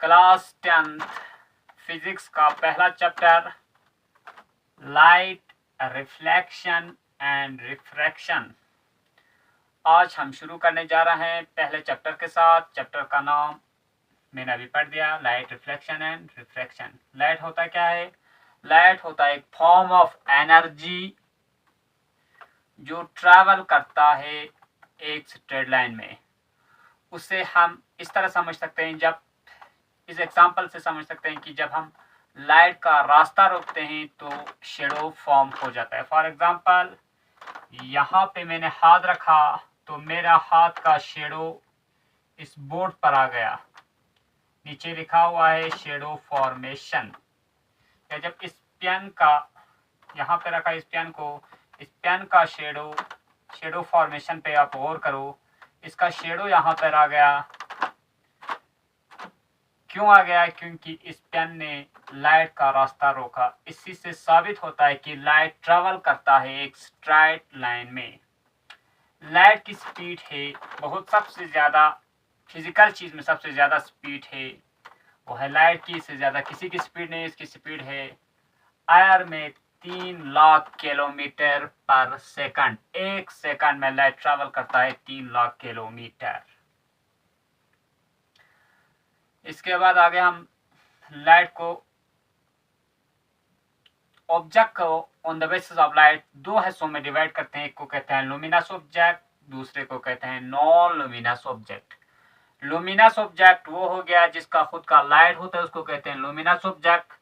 Class 10th physics का पहला chapter light reflection and refraction. आज हम शुरू करने जा रहे हैं पहले चैप्टर के साथ। चैप्टर का नाम मैंने अभी पढ़ दिया, light reflection and refraction. Light होता क्या है? लाइट होता है एक फॉर्म ऑफ एनर्जी जो ट्रैवल करता है एक स्ट्रेट लाइन में। उससे हम इस तरह समझ सकते हैं, जब इस एग्जांपल से समझ सकते हैं कि जब हम लाइट का रास्ता रोकते हैं तो शेडो फॉर्म हो जाता है। फॉर एग्जांपल यहाँ पे मैंने हाथ रखा तो मेरा हाथ का शेडो इस बोर्ड पर आ गया, नीचे लिखा हुआ है शेडो फॉर्मेशन। या जब इस पेन का यहाँ पे रखा, इस पेन का शेडो फॉर्मेशन पे आप गौर करो, इसका शेडो यहाँ पर आ गया। क्यों आ गया? क्योंकि इस पेन ने लाइट का रास्ता रोका। इसी से साबित होता है कि लाइट ट्रैवल करता है एक स्ट्रेट लाइन में। लाइट की स्पीड है बहुत, सबसे ज्यादा फिजिकल चीज में सबसे ज्यादा स्पीड है वो है लाइट की। इससे ज्यादा किसी की स्पीड नहीं। इसकी स्पीड है एयर में 3 लाख किलोमीटर पर सेकंड। एक सेकंड में लाइट ट्रैवल करता है 3 लाख किलोमीटर। इसके बाद आगे हम लाइट को, ऑब्जेक्ट को on the basis of light दो हिस्सों में डिवाइड करते हैं। एक को कहते हैं लुमिनस ऑब्जेक्ट, दूसरे को कहते हैं non luminous object. Luminous object वो हो गया जिसका खुद का लाइट होता है, उसको कहते हैं लुमिनस ऑब्जेक्ट।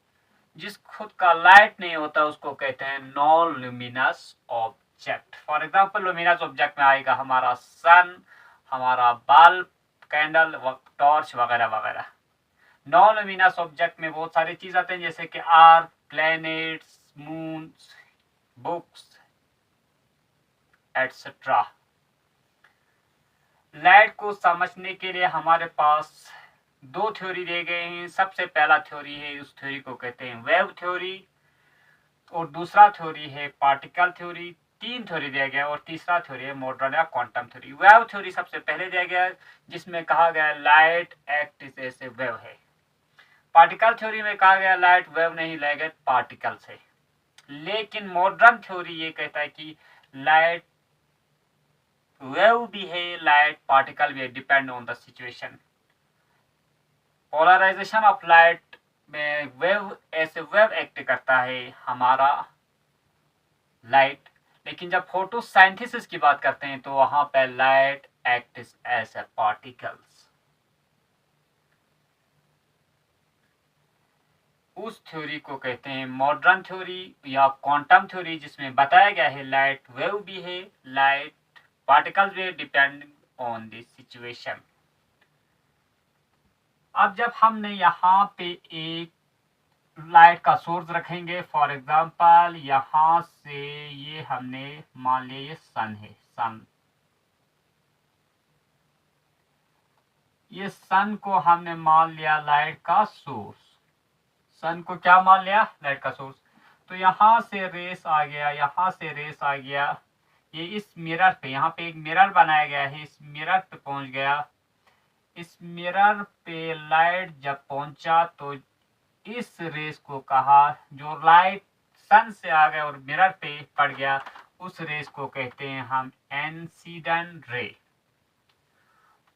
जिस खुद का लाइट नहीं होता उसको कहते हैं non luminous object. For example luminous object में आएगा हमारा सन, हमारा बल्ब, कैंडल, टॉर्च वगैरह वगैरह। नॉन लुमिनस ऑब्जेक्ट में बहुत सारी चीज आते हैं जैसे कि earth, planets, moon, books etcetera. Light को समझने के लिए हमारे पास दो थ्योरी दिए गए हैं। सबसे पहला थ्योरी है, उस थ्योरी को कहते हैं वेव थ्योरी, और दूसरा थ्योरी है पार्टिकल थ्योरी। 3 थ्योरी दिया गया और तीसरा थ्योरी है मॉडर्न या क्वांटम थ्योरी। वेव थ्योरी सबसे पहले दिया गया जिसमें कहा गया light act as a wave है। पार्टिकल थ्योरी में कहा गया लाइट वेव नहीं लगेगा पार्टिकल से। लेकिन मॉडर्न थ्योरी ये कहता है कि लाइट वेव भी है, लाइट पार्टिकल भी है, depend on the situation. Polarisation of light में वेव ऐसे वेव एक्ट करता है हमारा लाइट। लेकिन जब फोटोसिंथेसिस की बात करते हैं तो वहां पर light act as a particles. उस थ्योरी को कहते हैं मॉडर्न थ्योरी या क्वांटम थ्योरी, जिसमें बताया गया है लाइट वेव भी है, लाइट पार्टिकल्स भी, डिपेंडिंग ऑन द सिचुएशन। अब जब हमने यहाँ पे एक लाइट का सोर्स रखेंगे, फॉर एग्जांपल यहाँ से ये हमने मान लिया ये सन है, सन। ये सन को हमने मान लिया लाइट का सोर्स। सन को क्या मान लिया? लाइट का सोर्स। तो यहाँ से रेस आ गया, यहाँ से रेस आ गया, ये इस मिरर पे, यहाँ पे एक मिरर बनाया गया है, इस मिरर पे पहुंच गया। इस मिरर पे लाइट जब पहुंचा तो इस रेस को कहा, जो लाइट सन से आ गया और मिरर पे पड़ गया, उस रेस को कहते हैं हम इंसिडेंट रे।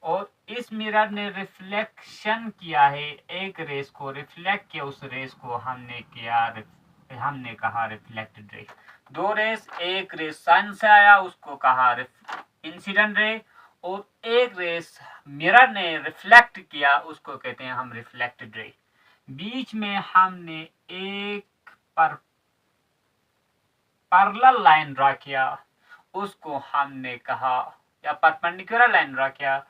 और इस मिरर ने रिफ्लेक्शन किया है, एक रेस को रिफ्लेक्ट किया, उस रेस को हमने कहा रिफ्लेक्टेड रे। दो रेस, एक रेस सन से आया उसको कहा इंसिडेंट रे, और एक रेस मिरर ने रिफ्लेक्ट किया उसको कहते हैं हम रिफ्लेक्टेड रे। बीच में हमने एक पैरेलल लाइन ड्रा किया, उसको हमने कहा, या परपेंडिकुलर लाइन ड्रा किया,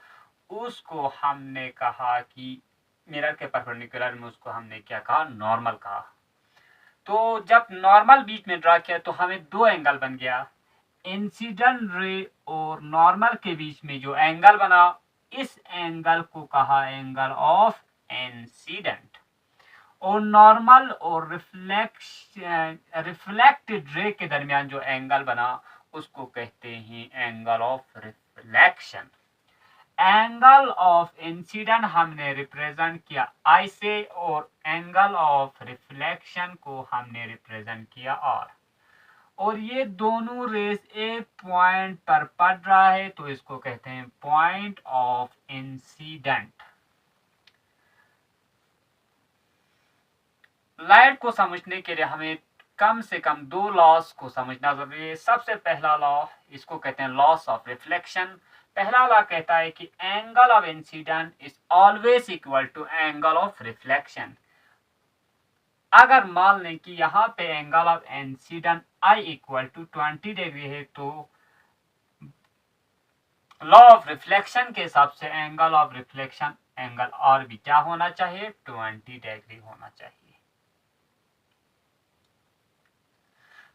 उसको हमने कहा कि मिरर के परपेंडिकुलर में, उसको हमने क्या कहा? नॉर्मल कहा। तो जब नॉर्मल बीच में ड्रा किया तो हमें दो एंगल बन गया। इंसिडेंट रे और नॉर्मल के बीच में जो एंगल बना, इस एंगल को कहा एंगल ऑफ इंसिडेंट। और नॉर्मल और रिफ्लेक्टेड रे के दरमियान जो एंगल बना उसको कहते हैं angle of reflection. Angle of incident हमने रिप्रेजेंट किया आई से और एंगल ऑफ रिफ्लेक्शन को हमने रिप्रेजेंट किया आर। और ये दोनों रेस एक पॉइंट पर पड़ रहा है तो इसको कहते हैं पॉइंट ऑफ इंसिडेंट। लाइट को समझने के लिए हमें कम से कम दो लॉस को समझना जरूरी है। सबसे पहला लॉ, इसको कहते हैं लॉस ऑफ रिफ्लेक्शन। पहला लॉ कहता है कि angle of incidence is always equal to angle of reflection. अगर मान लें कि यहाँ पे angle of incidence I equal to 20 degree है तो लॉ ऑफ रिफ्लेक्शन के हिसाब से एंगल ऑफ रिफ्लेक्शन एंगल और भी क्या होना चाहिए, 20 डिग्री होना चाहिए।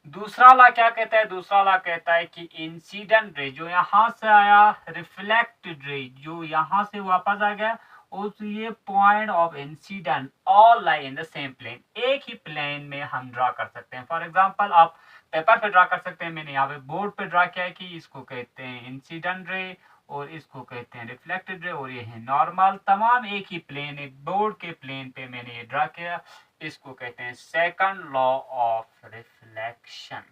दूसरा लॉ क्या कहता है, दूसरा लॉ कहता है कि इंसिडेंट रे जो यहां से आया, रिफ्लेक्टेड रे जो यहां से वापस आ गया, उस ये point of incidence all lie in the same plane, एक ही प्लेन में हम ड्रा कर सकते हैं। फॉर एग्जांपल आप पेपर पे ड्रा कर सकते हैं, मैंने यहाँ पे बोर्ड पे ड्रा किया है कि इसको कहते हैं इंसिडेंट रे और इसको कहते हैं रिफ्लेक्टेड रे और ये है नॉर्मल, तमाम एक ही प्लेन, एक बोर्ड के प्लेन पे मैंने ये ड्रा किया। इसको कहते हैं सेकंड लॉ ऑफ रिफ्लेक्शन।